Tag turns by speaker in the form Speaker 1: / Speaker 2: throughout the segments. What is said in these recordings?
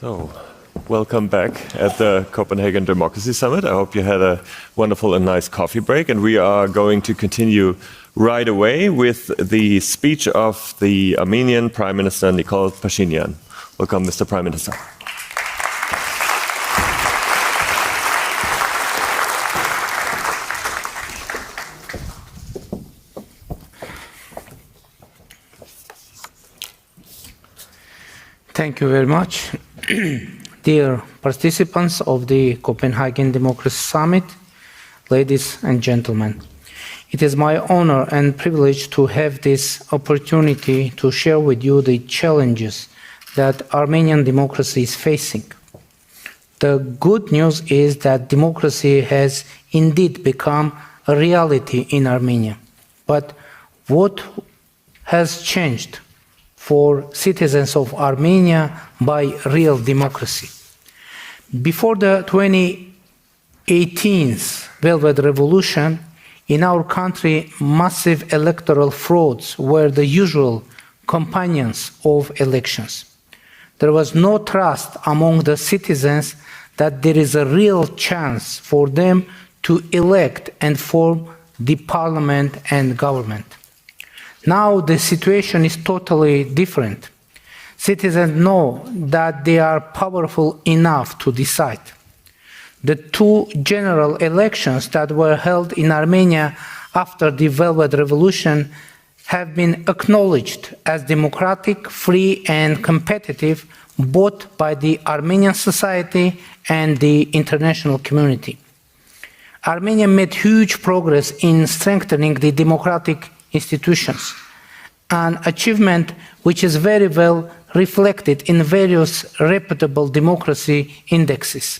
Speaker 1: So, welcome back at the Copenhagen Democracy Summit. I hope you had a wonderful and nice coffee break, and we are going to continue right away with the speech of the Armenian Prime Minister Nikol Phashinyan. Welcome, Mr. Prime Minister.
Speaker 2: Thank you very much. Dear participants of the Copenhagen Democracy Summit, ladies and gentlemen, it is my honor and privilege to have this opportunity to share with you the challenges that Armenian democracy is facing. The good news is that democracy has indeed become a reality in Armenia. But what has changed for citizens of Armenia by real democracy? Before the 2018 Velvet Revolution, in our country, massive electoral frauds were the usual companions of elections. There was no trust among the citizens that there is a real chance for them to elect and form the parliament and government. Now the situation is totally different. Citizens know that they are powerful enough to decide. The two general elections that were held in Armenia after the Velvet Revolution have been acknowledged as democratic, free and competitive both by the Armenian society and the international community. Armenia made huge progress in strengthening the democratic institutions, an achievement which is very well reflected in various reputable democracy indexes.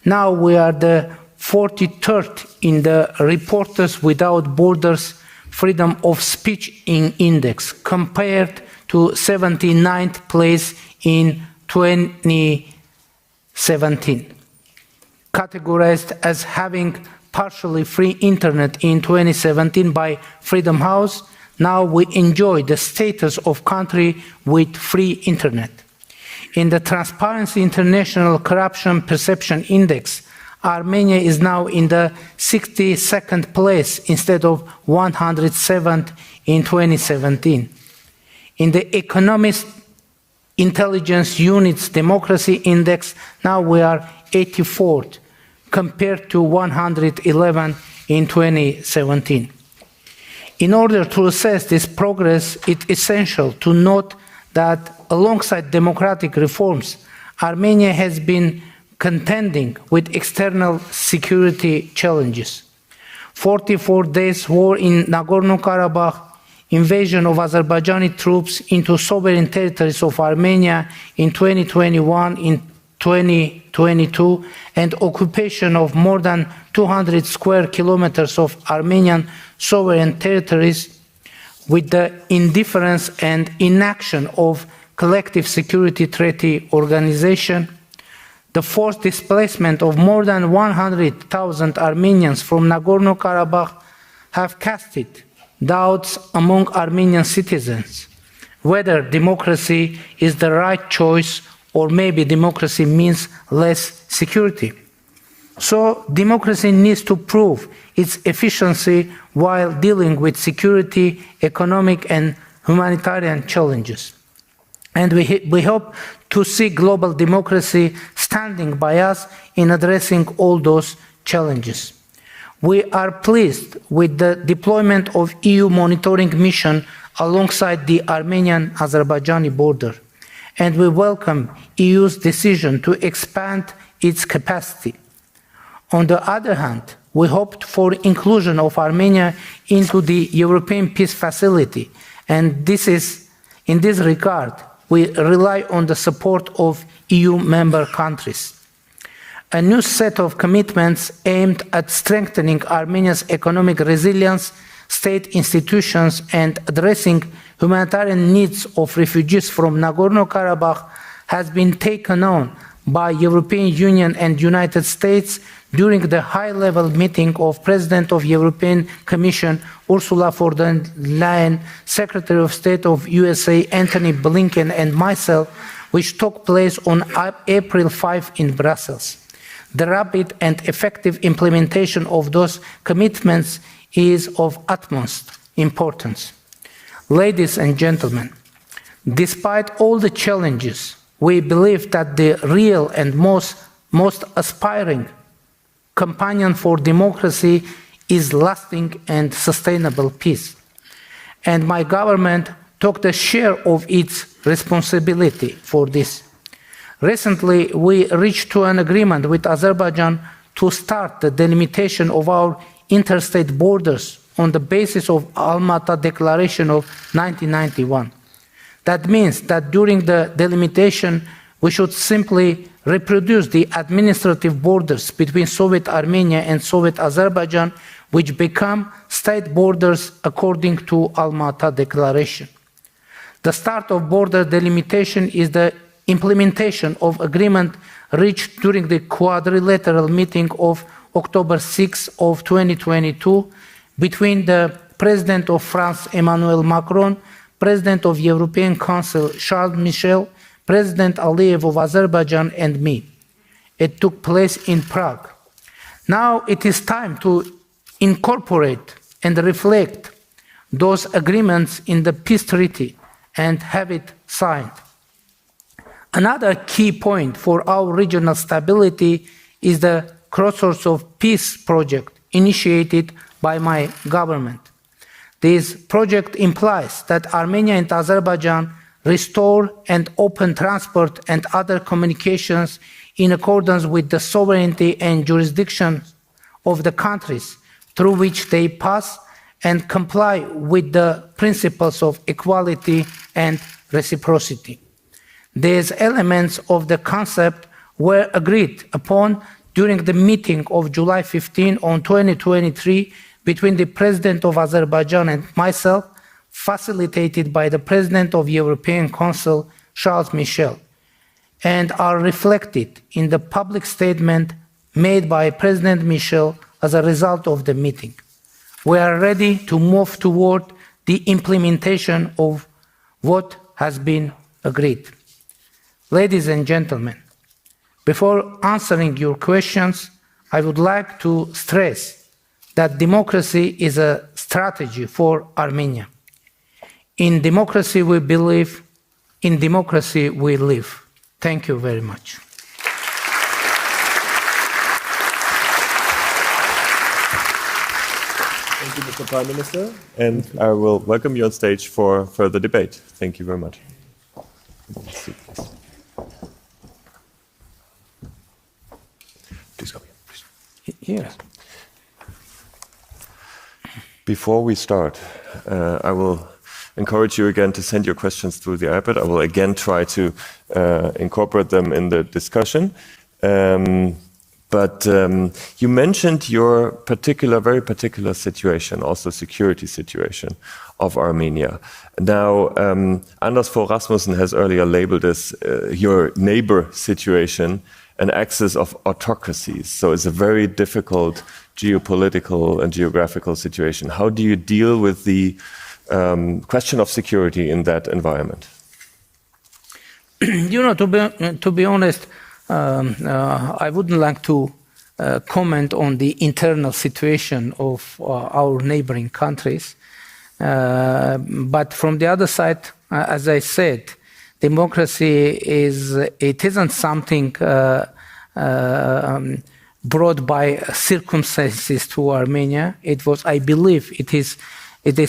Speaker 2: Now we are the 43rd in the Reporters Without Borders Freedom of Speech Index, compared to 79th place in 2017. Categorized as having partially free internet in 2017 by Freedom House, now we enjoy the status of country with free internet. In the Transparency International Corruption Perception Index, Armenia is now in the 62nd place instead of 107th in 2017. In the Economist Intelligence Unit's Democracy Index, now we are 84th compared to 111 in 2017. In order to assess this progress, it's essential to note that alongside democratic reforms, Armenia has been contending with external security challenges. 44 days war in Nagorno-Karabakh, invasion of Azerbaijani troops into sovereign territories of Armenia in 2021, in 2022, and occupation of more than 200 square kilometers of Armenian sovereign territories, with the indifference and inaction of collective security treaty organization, the forced displacement of more than 100,000 Armenians from Nagorno-Karabakh have casted doubts among Armenian citizens whether democracy is the right choice or maybe democracy means less security. So democracy needs to prove its efficiency while dealing with security, economic and humanitarian challenges. And we hope to see global democracy standing by us in addressing all those challenges. We are pleased with the deployment of EU monitoring mission alongside the Armenian-Azerbaijani border, and we welcome EU's decision to expand its capacity. On the other hand, we hoped for inclusion of Armenia into the European Peace Facility, and in this regard, we rely on the support of EU member countries. A new set of commitments aimed at strengthening Armenia's economic resilience, state institutions, and addressing humanitarian needs of refugees from Nagorno-Karabakh has been taken on by European Union and United States during the high-level meeting of President of European Commission Ursula von der Leyen, Secretary of State of USA Antony Blinken, and myself which took place on April 5 in Brussels. The rapid and effective implementation of those commitments is of utmost importance. Ladies and gentlemen, despite all the challenges, we believe that the real and most aspiring companion for democracy is lasting and sustainable peace. And my government took the share of its responsibility for this. Recently, we reached to an agreement with Azerbaijan to start the delimitation of our interstate borders on the basis of Almaty Declaration of 1991. That means that during the delimitation, we should simply reproduce the administrative borders between Soviet Armenia and Soviet Azerbaijan, which become state borders according to Almaty Declaration. The start of border delimitation is the implementation of agreement reached during the quadrilateral meeting of October 6 of 2022 between the President of France, Emmanuel Macron, President of European Council, Charles Michel, President Aliyev of Azerbaijan, and me. It took place in Prague. Now it is time to incorporate and reflect those agreements in the peace treaty and have it signed. Another key point for our regional stability is the Crossroads of Peace project initiated by my government. This project implies that Armenia and Azerbaijan restore and open transport and other communications in accordance with the sovereignty and jurisdiction of the countries through which they pass and comply with the principles of equality and reciprocity. These elements of the concept were agreed upon during the meeting of July 15 on 2023 between the President of Azerbaijan and myself, facilitated by the President of European Council, Charles Michel, and are reflected in the public statement made by President Michel as a result of the meeting. We are ready to move toward the implementation of what has been agreed. Ladies and gentlemen, before answering your questions, I would like to stress that democracy is a strategy for Armenia. In democracy we believe, in democracy we live. Thank you very much.
Speaker 1: Thank you, Mr. Prime Minister, and I will welcome you on stage for further debate. Thank you very much. Please come here, please.
Speaker 2: Yes.
Speaker 1: Before we start, I will encourage you again to send your questions through the iPad. I will again try to incorporate them in the discussion. But you mentioned your very particular situation, also security situation of Armenia. Now, Anders Fogh Rasmussen has earlier labeled this your neighbor situation an axis of autocracies. So it's a very difficult geopolitical and geographical situation. How do you deal with the question of security in that environment?
Speaker 2: You know, to be honest, I wouldn't like to comment on the internal situation of our neighboring countries. But from the other side, as I said, democracy isn't something brought by circumstances to Armenia. It was, I believe, it is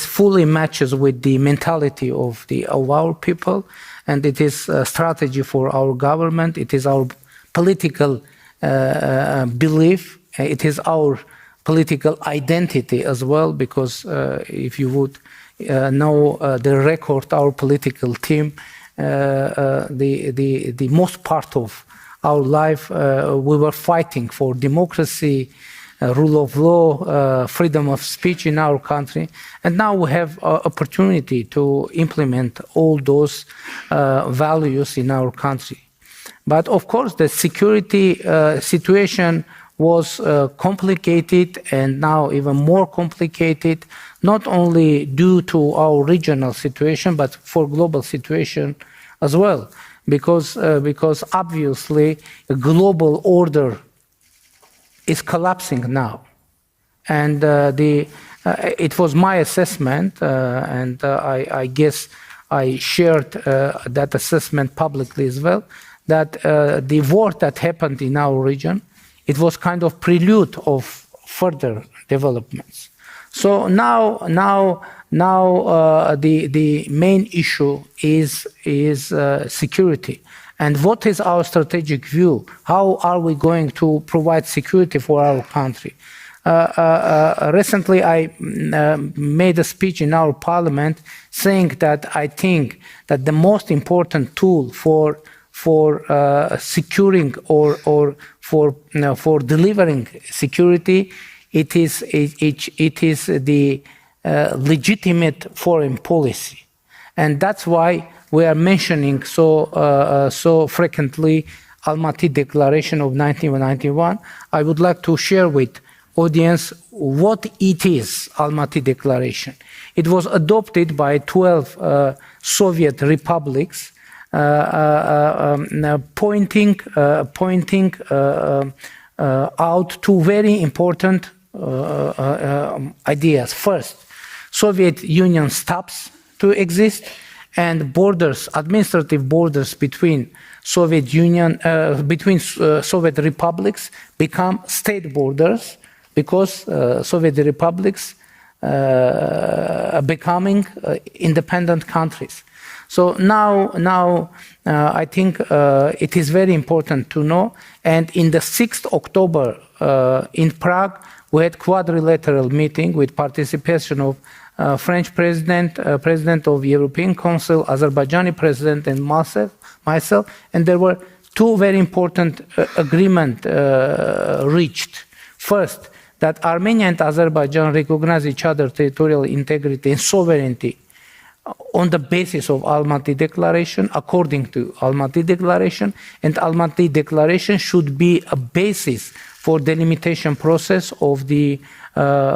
Speaker 2: fully matches with the mentality of our people, and it is a strategy for our government. It is our political belief. It is our political identity as well, because if you would know the record, our political team, the most part of our life, we were fighting for democracy, rule of law, freedom of speech in our country, and now we have opportunity to implement all those values in our country. But of course, the security situation was complicated, and now even more complicated, not only due to our regional situation, but for global situation as well. because obviously a global order is collapsing now. And it was my assessment, and I guess I shared that assessment publicly as well, that the war that happened in our region, it was kind of prelude of further developments. So now the main issue is security. And what is our strategic view? How are we going to provide security for our country? Recently, I made a speech in our parliament saying that I think that the most important tool for securing or for delivering security, it is the legitimate foreign policy, and that's why we are mentioning so frequently Almaty Declaration of 1991. I would like to share with audience what it is, Almaty Declaration. It was adopted by 12 Soviet republics, pointing out two very important ideas. First, Soviet Union stops to exist, and borders, administrative borders between Soviet Union, between Soviet republics become state borders, because Soviet republics are becoming independent countries. So now I think it is very important to know. And in the 6th October in Prague, we had quadrilateral meeting with participation of French president, president of European Council, Azerbaijani president, and myself. And there were two very important agreements reached. First, that Armenia and Azerbaijan recognize each other's territorial integrity and sovereignty on the basis of Almaty Declaration, according to Almaty Declaration, and Almaty Declaration should be a basis for delimitation process of the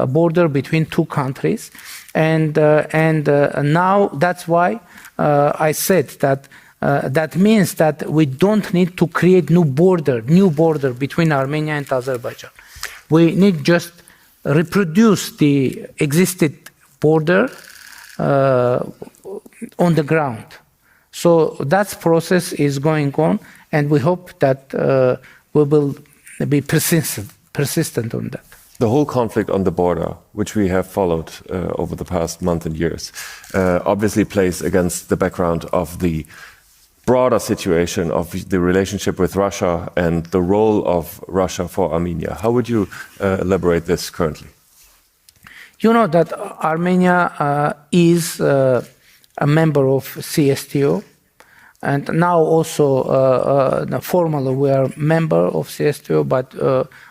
Speaker 2: border between two countries. And now that's why I said that that means that we don't need to create new border between Armenia and Azerbaijan. We need just reproduce the existing border on the ground. So that process is going on, and we hope that we will be persistent on that.
Speaker 1: The whole conflict on the border, which we have followed over the past month and years, obviously plays against the background of the broader situation of the relationship with Russia and the role of Russia for Armenia. How would you elaborate this currently?
Speaker 2: You know that Armenia is a member of CSTO, and now also formally we are a member of CSTO, but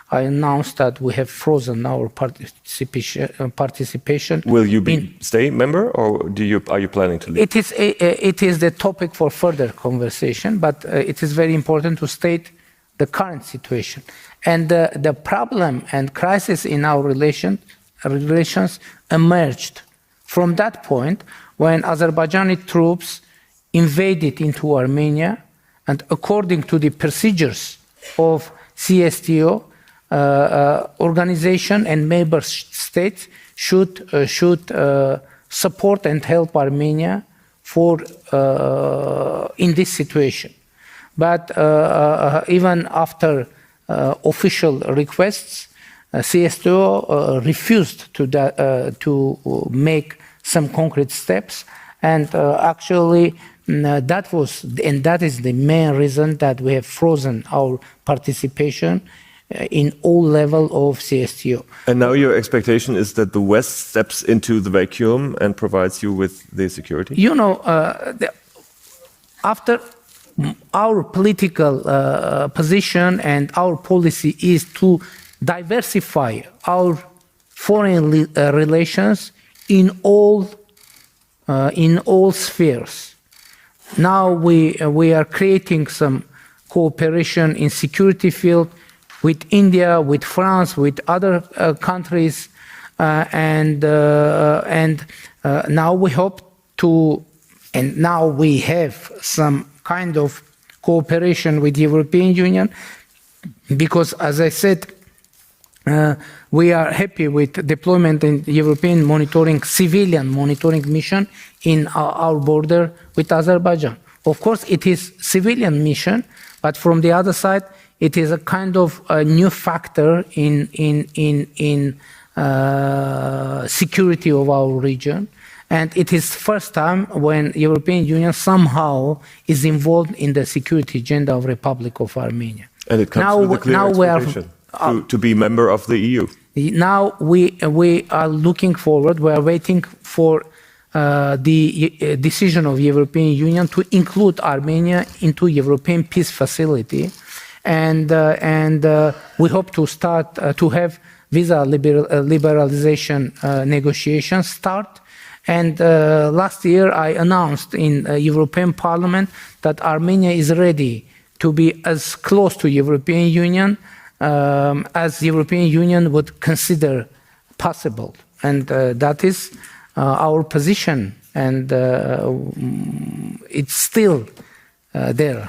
Speaker 2: I announced that we have frozen our participation.
Speaker 1: Will you stay member, or are you planning to leave?
Speaker 2: It is the topic for further conversation, but it is very important to state the current situation. And the problem and crisis in our relations emerged from that point when Azerbaijani troops invaded into Armenia, and according to the procedures of CSTO, organization and member states should support and help Armenia in this situation. But even after official requests, CSTO refused to make some concrete steps, and actually that is the main reason that we have frozen our participation in all level of CSTO.
Speaker 1: And now your expectation is that the West steps into the vacuum and provides you with the security?
Speaker 2: You know, after our political position and our policy is to diversify our foreign relations in all spheres. Now we are creating some cooperation in security field with India, with France, with other countries, and now we hope to, and now we have some kind of cooperation with the European Union, because, as I said, we are happy with deployment in European civilian monitoring mission in our border with Azerbaijan. Of course, it is civilian mission, but from the other side, it is a kind of a new factor in security of our region. And it is first time when European Union somehow is involved in the security agenda of Republic of Armenia.
Speaker 1: And it comes with a clear expectation to be member of the EU.
Speaker 2: Now we are looking forward, we are waiting for the decision of European Union to include Armenia into European Peace Facility. And we hope to start to have visa liberalization negotiations start. And last year I announced in European Parliament that Armenia is ready to be as close to European Union as European Union would consider possible. And that is our position, and it's still there.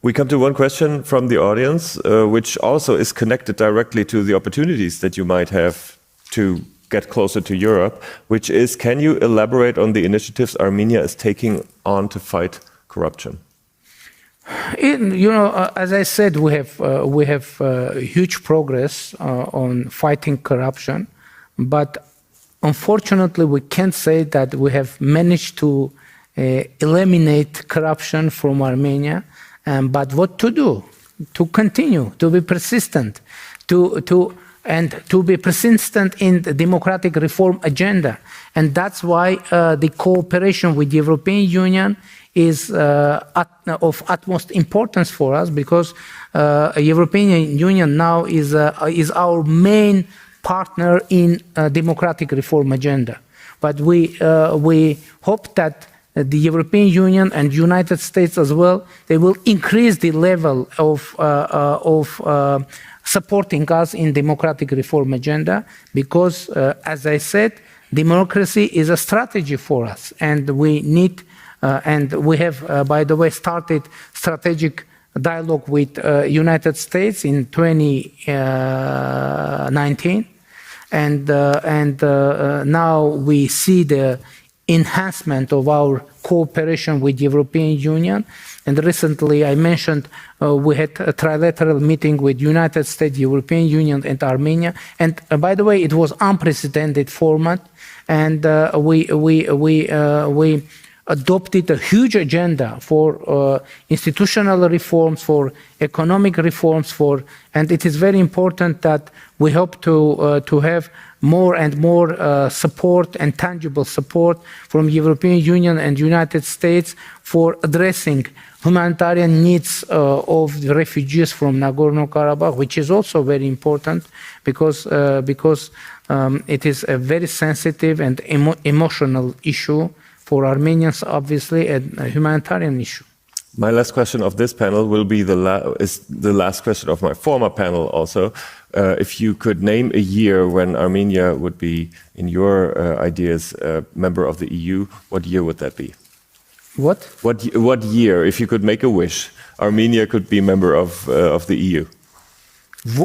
Speaker 1: We come to one question from the audience, which also is connected directly to the opportunities that you might have to get closer to Europe, which is, can you elaborate on the initiatives Armenia is taking on to fight corruption?
Speaker 2: As I said, we have huge progress on fighting corruption, but unfortunately, we can't say that we have managed to eliminate corruption from Armenia. But what to do? To continue, to be persistent, to be persistent in the democratic reform agenda. And that's why the cooperation with the European Union is of utmost importance for us, because European Union now is our main partner in democratic reform agenda. But we hope that the European Union and United States as well, they will increase the level of supporting us in democratic reform agenda, because, as I said, democracy is a strategy for us, and we need, and we have, by the way, started strategic dialogue with United States in 2019, and now we see the enhancement of our cooperation with the European Union. And recently I mentioned we had a trilateral meeting with United States, European Union and Armenia. And by the way, it was unprecedented format. And we adopted a huge agenda for institutional reforms, for economic reforms, and it is very important that we hope to have more and more support and tangible support from European Union and United States for addressing humanitarian needs of the refugees from Nagorno-Karabakh, which is also very important because it is a very sensitive and emotional issue for Armenians, obviously, and a humanitarian issue.
Speaker 1: My last question of this panel will be the last question of my former panel also. If you could name a year when Armenia would be, in your ideas, a member of the EU, what year would that be?
Speaker 2: What?
Speaker 1: What year, if you could make a wish, Armenia could be member of the EU?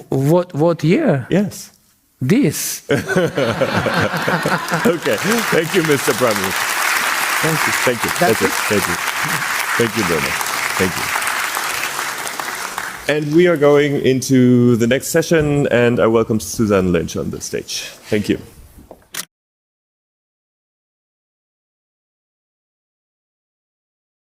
Speaker 2: What year?
Speaker 1: Yes.
Speaker 2: This.
Speaker 1: Okay. Thank you, Mr. Prime.
Speaker 2: Thank you.
Speaker 1: Thank you. That's it. Thank you. Thank you very much. Thank you. And we are going into the next session, and I welcome Susan Lynch on the stage. Thank you.